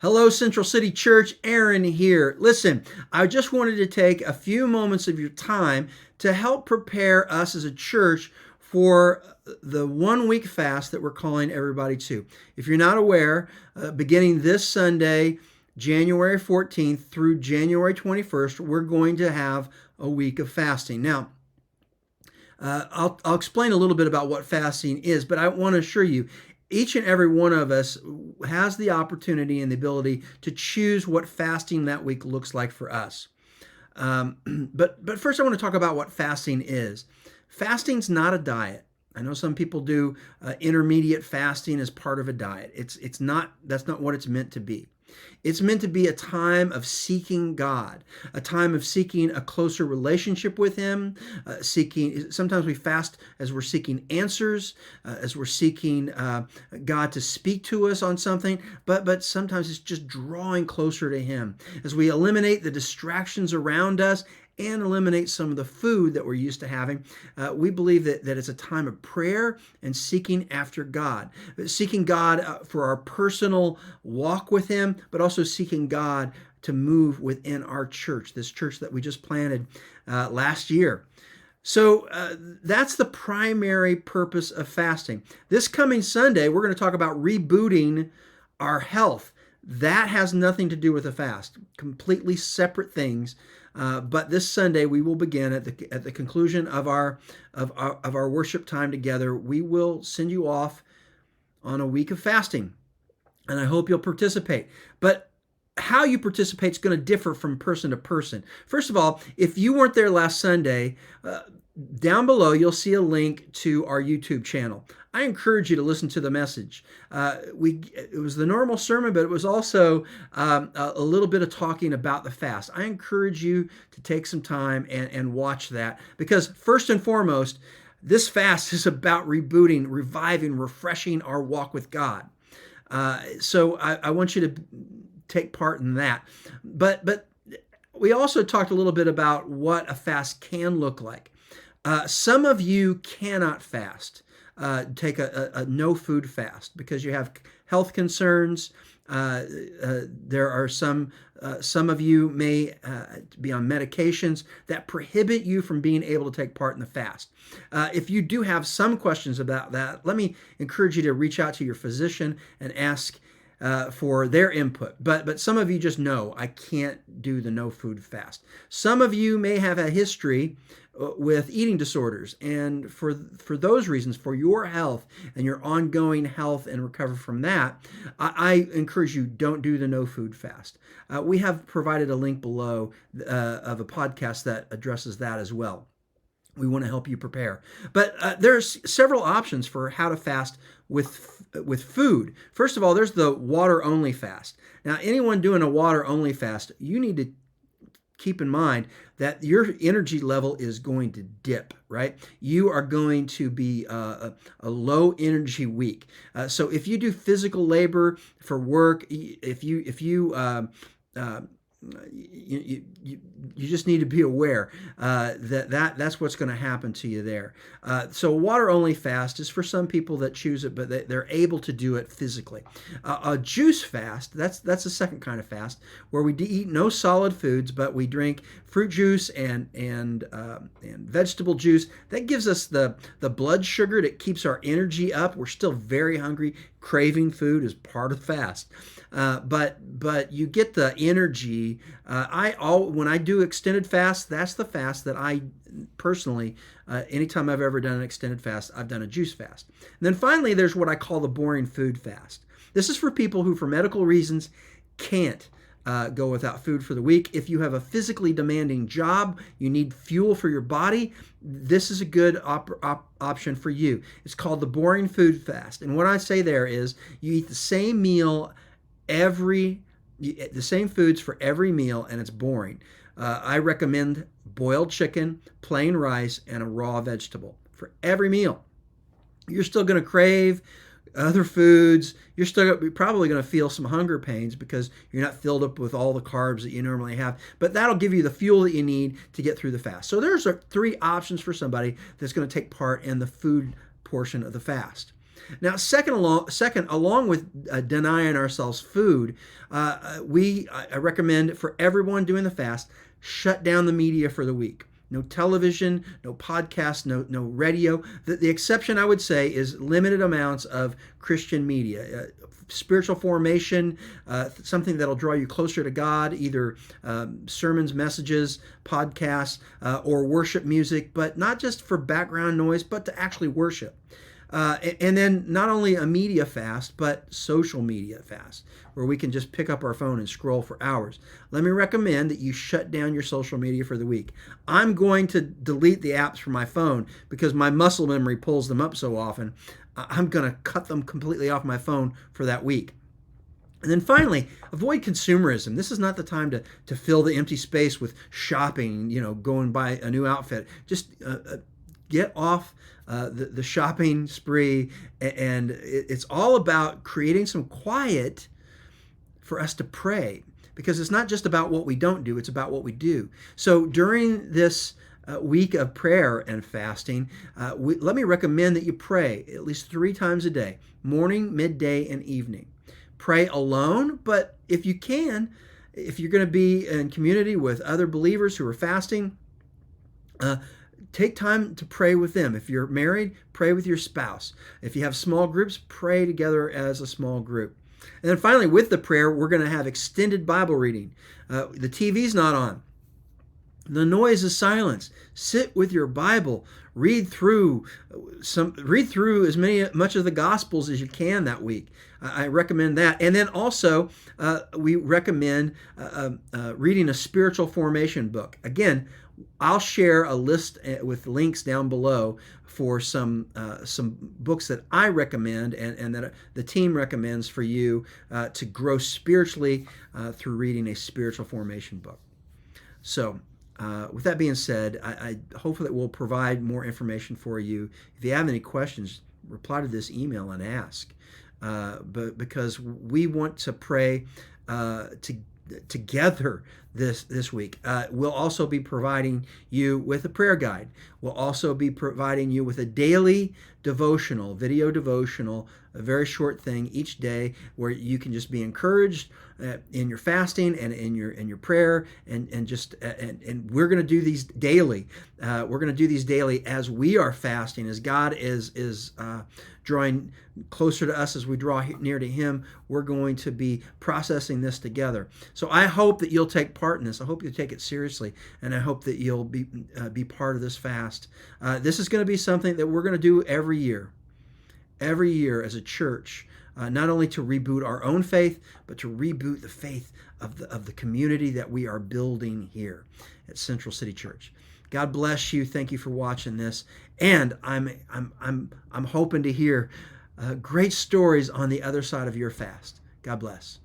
Hello, Central City Church. Aaron here. Listen, I just wanted to take a few moments of your time to help prepare us as a church for the 1 week fast that we're calling everybody to. If you're not aware, beginning this Sunday, January 14th through January 21st, we're going to have a week of fasting. Now, I'll explain a little bit about what fasting is, but I want to assure you, each and every one of us has the opportunity and the ability to choose what fasting that week looks like for us. But first, I want to talk about what fasting is. Fasting's not a diet. I know some people do intermediate fasting as part of a diet. It's not. That's not what it's meant to be. It's meant to be a time of seeking God, a time of seeking a closer relationship with Him, sometimes we fast as we're seeking answers, as we're seeking God to speak to us on something, but sometimes it's just drawing closer to Him. As we eliminate the distractions around us and eliminate some of the food that we're used to having. We believe that it's a time of prayer and seeking after God. Seeking God for our personal walk with Him, but also seeking God to move within our church, this church that we just planted last year. So that's the primary purpose of fasting. This coming Sunday, we're going to talk about rebooting our health. That has nothing to do with a fast, completely separate things. But this Sunday we will begin at the conclusion of our worship time together. We will send you off on a week of fasting, and I hope you'll participate. But how you participate is going to differ from person to person. First of all, if you weren't there last Sunday, down below you'll see a link to our YouTube channel. I encourage you to listen to the message. It was the normal sermon, but it was also a little bit of talking about the fast. I encourage you to take some time and watch that, because first and foremost, this fast is about rebooting, reviving, refreshing our walk with God. So I want you to take part in that. But we also talked a little bit about what a fast can look like. Some of you cannot fast. Take a no food fast because you have health concerns. There are some of you may be on medications that prohibit you from being able to take part in the fast. If you do have some questions about that, let me encourage you to reach out to your physician and ask for their input. But some of you just know, I can't do the no food fast. Some of you may have a history with eating disorders, and for those reasons, for your health and your ongoing health and recovery from that, I encourage you, don't do the no food fast. We have provided a link below of a podcast that addresses that as well. We want to help you prepare. But there's several options for how to fast with food. First of all, there's the water-only fast. Now, anyone doing a water-only fast, you need to keep in mind that your energy level is going to dip, right? You are going to be a low energy week. So if you do physical labor for work, if you just need to be aware that's what's going to happen to you there. So water only fast is for some people that choose it, but they're able to do it physically. A juice fast, that's the second kind of fast, where we eat no solid foods, but we drink fruit juice and vegetable juice. That gives us the blood sugar that keeps our energy up. We're still very hungry. Craving food is part of the fast. But you get the energy. When I do extended fast, that's the fast that I personally, anytime I've ever done an extended fast, I've done a juice fast. And then finally, there's what I call the boring food fast. This is for people who, for medical reasons, can't go without food for the week. If you have a physically demanding job, you need fuel for your body, this is a good option for you. It's called the boring food fast. And what I say there is you eat the same meal the same foods for every meal, and it's boring. I recommend boiled chicken, plain rice, and a raw vegetable for every meal. You're still going to crave other foods. You're probably going to feel some hunger pains because you're not filled up with all the carbs that you normally have, but that'll give you the fuel that you need to get through the fast. So there's three options for somebody that's going to take part in the food portion of the fast. Now, second, along with denying ourselves food, I recommend for everyone doing the fast, shut down the media for the week. No television, no podcast, no radio. The exception, I would say, is limited amounts of Christian media. Spiritual formation, something that'll draw you closer to God, either sermons, messages, podcasts, or worship music, but not just for background noise, but to actually worship. And then not only a media fast, but social media fast, where we can just pick up our phone and scroll for hours. Let me recommend that you shut down your social media for the week. I'm going to delete the apps from my phone because my muscle memory pulls them up so often. I'm going to cut them completely off my phone for that week. And then finally, avoid consumerism. This is not the time to fill the empty space with shopping, go and buy a new outfit. Just get off the shopping spree, and it's all about creating some quiet for us to pray, because it's not just about what we don't do, it's about what we do. So during this week of prayer and fasting, let me recommend that you pray at least 3 times a day, morning, midday, and evening. Pray alone, but if you can, if you're going to be in community with other believers who are fasting, take time to pray with them. If you're married, pray with your spouse. If you have small groups, pray together as a small group. And then finally, with the prayer, we're going to have extended Bible reading. The TV's not on. The noise is silenced. Sit with your Bible. Read through much of the Gospels as you can that week. I recommend that. And then also, we recommend reading a spiritual formation book. Again, I'll share a list with links down below for some books that I recommend and that the team recommends for you to grow spiritually through reading a spiritual formation book. So, with that being said, I hopefully it will provide more information for you. If you have any questions, reply to this email and ask. But because we want to pray together this week. We'll also be providing you with a prayer guide. We'll also be providing you with a daily devotional, video devotional, a very short thing each day where you can just be encouraged in your fasting and in your prayer, and we're going to do these daily. We're going to do these daily as we are fasting, as God is drawing closer to us, as we draw near to Him. We're going to be processing this together. So I hope that you'll take part in this. I hope you take it seriously, and I hope that you'll be part of this fast. This is going to be something that we're going to do every year as a church. Not only to reboot our own faith, but to reboot the faith of the community that we are building here at Central City Church. God bless you. Thank you for watching this, and I'm hoping to hear great stories on the other side of your fast. God bless.